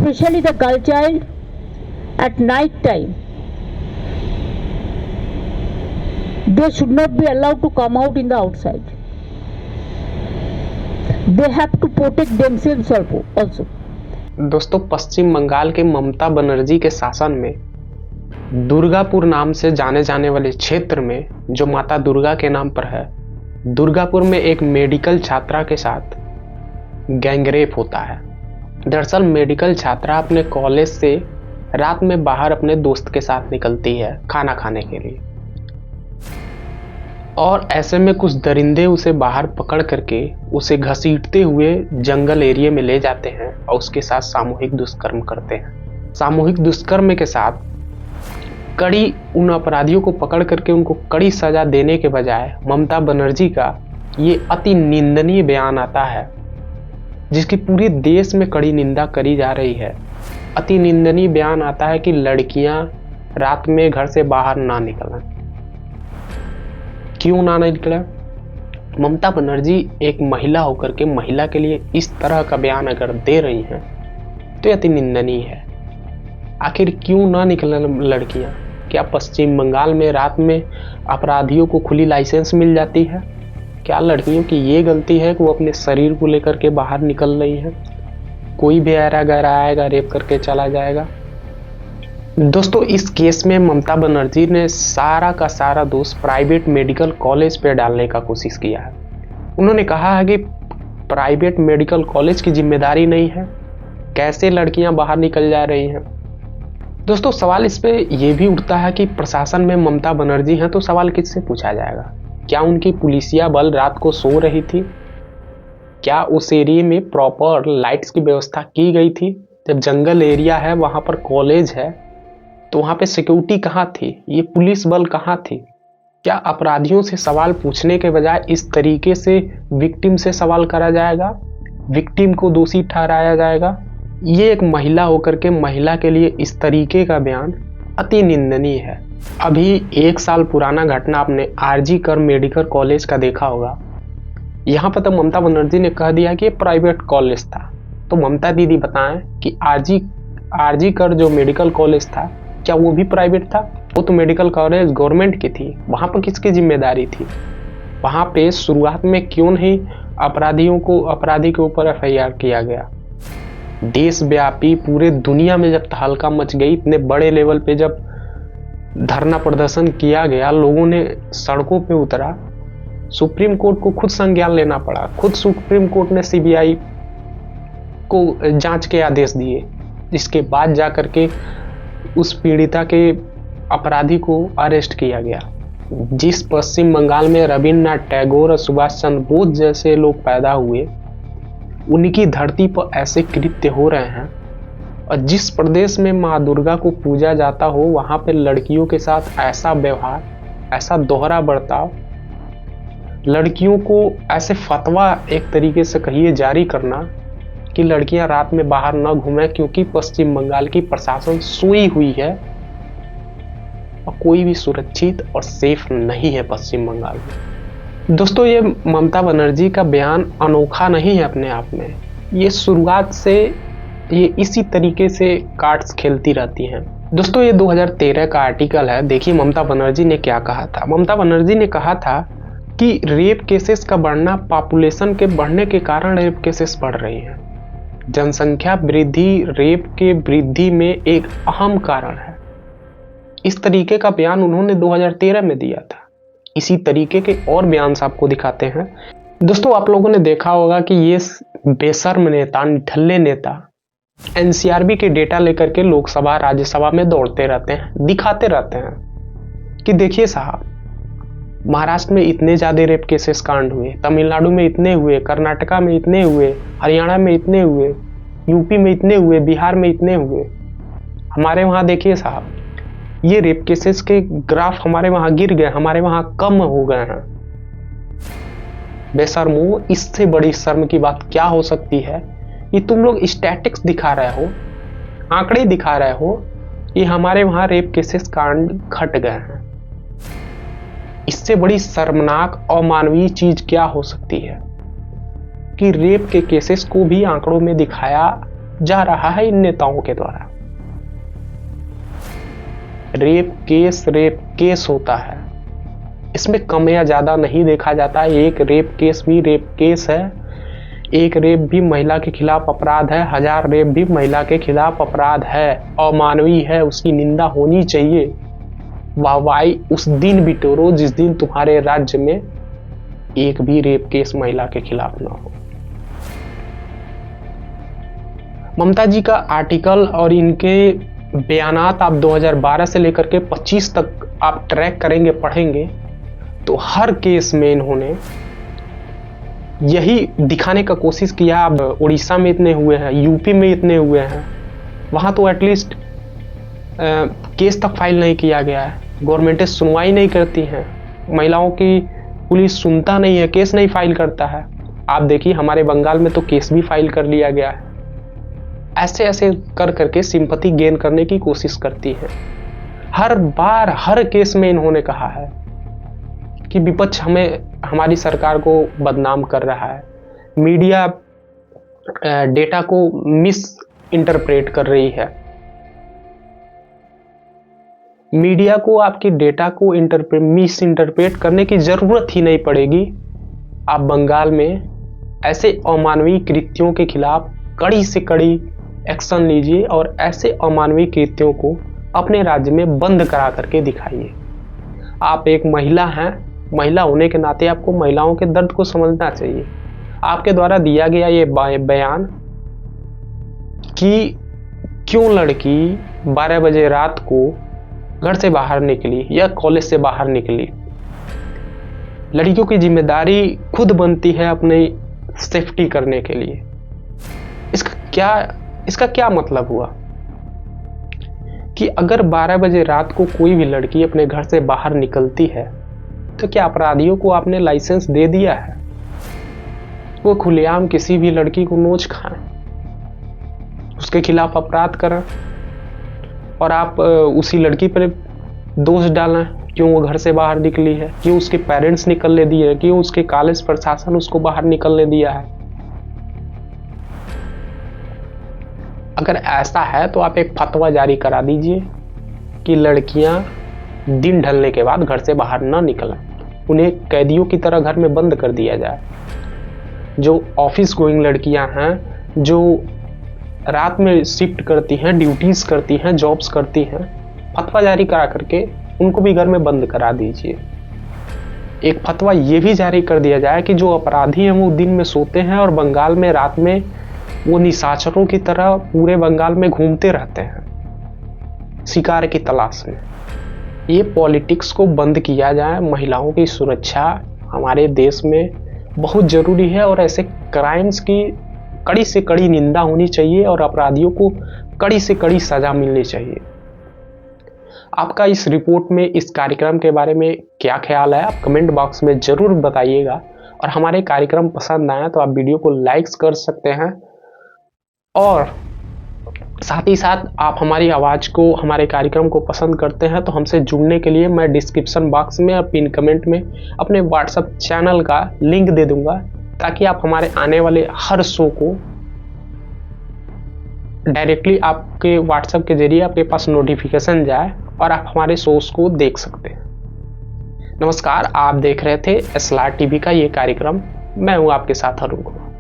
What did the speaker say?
especially the girl child, at night time. They should not be allowed to come out in the outside. They have to protect themselves also. दोस्तों, पश्चिम बंगाल के ममता बनर्जी के शासन में दुर्गापुर नाम से जाने जाने वाले क्षेत्र में, जो माता दुर्गा के नाम पर है, दुर्गापुर में एक मेडिकल छात्रा के साथ गैंगरेप होता है। दरअसल मेडिकल छात्रा अपने कॉलेज से रात में बाहर अपने दोस्त के साथ निकलती है खाना खाने के लिए, और ऐसे में कुछ दरिंदे उसे बाहर पकड़ करके उसे घसीटते हुए जंगल एरिया में ले जाते हैं और उसके साथ सामूहिक दुष्कर्म करते हैं। सामूहिक दुष्कर्म के साथ कड़ी उन अपराधियों को पकड़ करके उनको कड़ी सजा देने के बजाय ममता बनर्जी का ये अति निंदनीय बयान आता है, जिसकी पूरे देश में कड़ी निंदा करी जा रही है। अति निंदनीय बयान आता है कि लड़कियां रात में घर से बाहर ना निकलें। क्यों ना निकले? ममता बनर्जी एक महिला होकर के महिला के लिए इस तरह का बयान अगर दे रही हैं तो अति निंदनीय है। आखिर क्यों ना निकले लड़कियां? क्या पश्चिम बंगाल में रात में अपराधियों को खुली लाइसेंस मिल जाती है? क्या लड़कियों की ये गलती है कि वो अपने शरीर को लेकर के बाहर निकल रही हैं? कोई भी ऐरा गैरा आएगा, रेप करके चला जाएगा। दोस्तों, इस केस में ममता बनर्जी ने सारा का सारा दोष प्राइवेट मेडिकल कॉलेज पे डालने का कोशिश किया है। उन्होंने कहा है कि प्राइवेट मेडिकल कॉलेज की जिम्मेदारी नहीं है, कैसे लड़कियां बाहर निकल जा रही हैं। दोस्तों, सवाल इस पे ये भी उठता है कि प्रशासन में ममता बनर्जी हैं तो सवाल किससे पूछा जाएगा? क्या उनकी पुलिसिया बल रात को सो रही थी? क्या उस एरिया में प्रॉपर लाइट्स की व्यवस्था की गई थी? जब जंगल एरिया है, वहां पर कॉलेज है, तो वहां पे सिक्योरिटी कहाँ थी? ये पुलिस बल कहाँ थी? क्या अपराधियों से सवाल पूछने के बजाय इस तरीके से विक्टिम से सवाल करा जाएगा? विक्टिम को दोषी ठहराया जाएगा? ये एक महिला होकर के महिला के लिए इस तरीके का बयान अति निंदनीय है। अभी 1 साल पुराना घटना आपने आरजी कर मेडिकल कॉलेज का देखा होगा। यहाँ पर तो ममता बनर्जी ने कह दिया कि ये प्राइवेट कॉलेज था। तो ममता दीदी बताएं कि आरजी कर जो मेडिकल कॉलेज था, क्या वो भी प्राइवेट था? वो तो मेडिकल कॉलेज गवर्नमेंट की थी। वहां पर किसकी जिम्मेदारी थी? वहां पे शुरुआत में क्यों नहीं अपराधी के ऊपर एफआईआर किया गया? देशव्यापी पूरे दुनिया में जब तहलका मच गई, इतने बड़े लेवल पे जब धरना प्रदर्शन किया गया, लोगों ने सड़कों पे उतरा, सुप्रीम कोर्ट को खुद संज्ञान लेना पड़ा। खुद सुप्रीम कोर्ट ने सीबीआई को जांच के आदेश दिए, जिसके बाद जाकर के उस पीड़िता के अपराधी को अरेस्ट किया गया। जिस पश्चिम बंगाल में रविन्द्रनाथ टैगोर और सुभाष चंद्र बोस जैसे लोग पैदा हुए, उनकी धरती पर ऐसे कृत्य हो रहे हैं, और जिस प्रदेश में माँ दुर्गा को पूजा जाता हो, वहां पे लड़कियों के साथ ऐसा व्यवहार, ऐसा दोहरा बर्ताव, लड़कियों को ऐसे फतवा एक तरीके से कहिए जारी करना कि लड़कियां रात में बाहर न घूमें, क्योंकि पश्चिम बंगाल की प्रशासन सोई हुई है और कोई भी सुरक्षित और सेफ नहीं है पश्चिम बंगाल में। दोस्तों, ये ममता बनर्जी का बयान अनोखा नहीं है अपने आप में। ये शुरुआत से ये इसी तरीके से कार्ड्स खेलती रहती हैं। दोस्तों, ये 2013 का आर्टिकल है। देखिए ममता बनर्जी ने क्या कहा था। ममता बनर्जी ने कहा था कि रेप केसेस का बढ़ना, पॉपुलेशन के बढ़ने के कारण रेप केसेस बढ़ रही हैं। जनसंख्या वृद्धि रेप के वृद्धि में एक अहम कारण है। इस तरीके का बयान उन्होंने 2013 में दिया था। इसी तरीके के और बयान आपको दिखाते हैं। दोस्तों, आप लोगों ने देखा होगा कि ये बेशर्म नेता, निठल्ले नेता एनसीआरबी के डेटा लेकर के लोकसभा राज्यसभा में दौड़ते रहते हैं, दिखाते रहते हैं कि देखिए साहब, महाराष्ट्र में इतने ज्यादा रेप केसेस कांड हुए, तमिलनाडु में इतने हुए, कर्नाटका में इतने हुए, हरियाणा में इतने हुए, यूपी में इतने हुए, बिहार में इतने हुए। हमारे वहां देखिए साहब, ये रेप केसेस के ग्राफ हमारे वहां गिर गए, हमारे वहां कम हो गए हैं। बेशर्मो, इससे बड़ी शर्म की बात क्या हो सकती है? ये तुम लोग स्टैटिक्स दिखा रहे हो, आंकड़े दिखा रहे हो, ये हमारे वहां रेप केसेस कांड घट गए हैं। इससे बड़ी शर्मनाक अमानवीय चीज क्या हो सकती है कि रेप के केसेस को भी आंकड़ों में दिखाया जा रहा है इन नेताओं के द्वारा। रेप केस होता है, इसमें कम या ज्यादा नहीं देखा जाता। एक रेप केस भी रेप केस है, एक रेप भी महिला के खिलाफ अपराध है, 1000 रेप भी महिला के खिलाफ अपराध है, अमानवीय है, उसकी निंदा होनी चाहिए। वाहवाही उस दिन बिटोरो जिस दिन तुम्हारे राज्य में एक भी रेप केस महिला के खिलाफ ना हो। ममता जी का आर्टिकल और इनके बयानात आप 2012 से लेकर के 25 तक आप ट्रैक करेंगे, पढ़ेंगे, तो हर केस में इन्होंने यही दिखाने का कोशिश किया। अब उड़ीसा में इतने हुए हैं, यूपी में इतने हुए हैं, वहां तो एटलीस्ट केस तक फाइल नहीं किया गया है, गवर्नमेंटें सुनवाई नहीं करती हैं, महिलाओं की पुलिस सुनता नहीं है, केस नहीं फाइल करता है। आप देखिए हमारे बंगाल में तो केस भी फाइल कर लिया गया है। ऐसे ऐसे कर करके सिंपैथी गेन करने की कोशिश करती है। हर बार हर केस में इन्होंने कहा है कि विपक्ष हमारी सरकार को बदनाम कर रहा है, मीडिया डेटा को मिस इंटरप्रेट कर रही है। मीडिया को आपकी डेटा को मिस इंटरप्रेट करने की जरूरत ही नहीं पड़ेगी। आप बंगाल में ऐसे अमानवीय कृत्यों के खिलाफ कड़ी से कड़ी एक्शन लीजिए और ऐसे अमानवीय कृत्यों को अपने राज्य में बंद करा करके दिखाइए। आप एक महिला हैं, महिला होने के नाते आपको महिलाओं के दर्द को समझना चाहिए। आपके द्वारा दिया गया ये बयान कि क्यों लड़की 12 बजे रात को घर से बाहर निकली या कॉलेज से बाहर निकली, लड़कियों की जिम्मेदारी खुद बनती है अपनी सेफ्टी करने के लिए। इसका क्या मतलब हुआ कि अगर 12 बजे रात को कोई भी लड़की अपने घर से बाहर निकलती है तो क्या अपराधियों को आपने लाइसेंस दे दिया है वो खुलेआम किसी भी लड़की को नोच खाएं, उसके खिलाफ अपराध करें और आप उसी लड़की पर दोष डालें क्यों वो घर से बाहर निकली है, क्यों उसके पेरेंट्स निकलने दिए, क्यों उसके कॉलेज प्रशासन उसको बाहर निकलने दिया है। अगर ऐसा है तो आप एक फतवा जारी करा दीजिए कि लड़कियां दिन ढलने के बाद घर से बाहर न निकलें, उन्हें कैदियों की तरह घर में बंद कर दिया जाए। जो ऑफिस गोइंग लड़कियां हैं, जो रात में शिफ्ट करती हैं, ड्यूटीज करती हैं, जॉब्स करती हैं, फतवा जारी करा करके उनको भी घर में बंद करा दीजिए। एक फतवा ये भी जारी कर दिया जाए कि जो अपराधी हैं वो दिन में सोते हैं और बंगाल में रात में वो निशाचरों की तरह पूरे बंगाल में घूमते रहते हैं शिकार की तलाश में। ये पॉलिटिक्स को बंद किया जाए। महिलाओं की सुरक्षा हमारे देश में बहुत जरूरी है और ऐसे क्राइम्स की कड़ी से कड़ी निंदा होनी चाहिए और अपराधियों को कड़ी से कड़ी सजा मिलनी चाहिए। आपका इस रिपोर्ट में इस कार्यक्रम के बारे में क्या ख्याल है, आप कमेंट बॉक्स में जरूर बताइएगा। और हमारे कार्यक्रम पसंद आए तो आप वीडियो को लाइक्स कर सकते हैं और साथ ही साथ आप हमारी आवाज़ को, हमारे कार्यक्रम को पसंद करते हैं तो हमसे जुड़ने के लिए मैं डिस्क्रिप्शन बॉक्स में और पिन कमेंट में अपने व्हाट्सएप चैनल का लिंक दे दूंगा ताकि आप हमारे आने वाले हर शो को डायरेक्टली आपके व्हाट्सएप के जरिए आपके पास नोटिफिकेशन जाए और आप हमारे शोज को देख सकते हैं। नमस्कार, आप देख रहे थे SLR TV का ये कार्यक्रम। मैं हूं आपके साथ अरुण कुमार।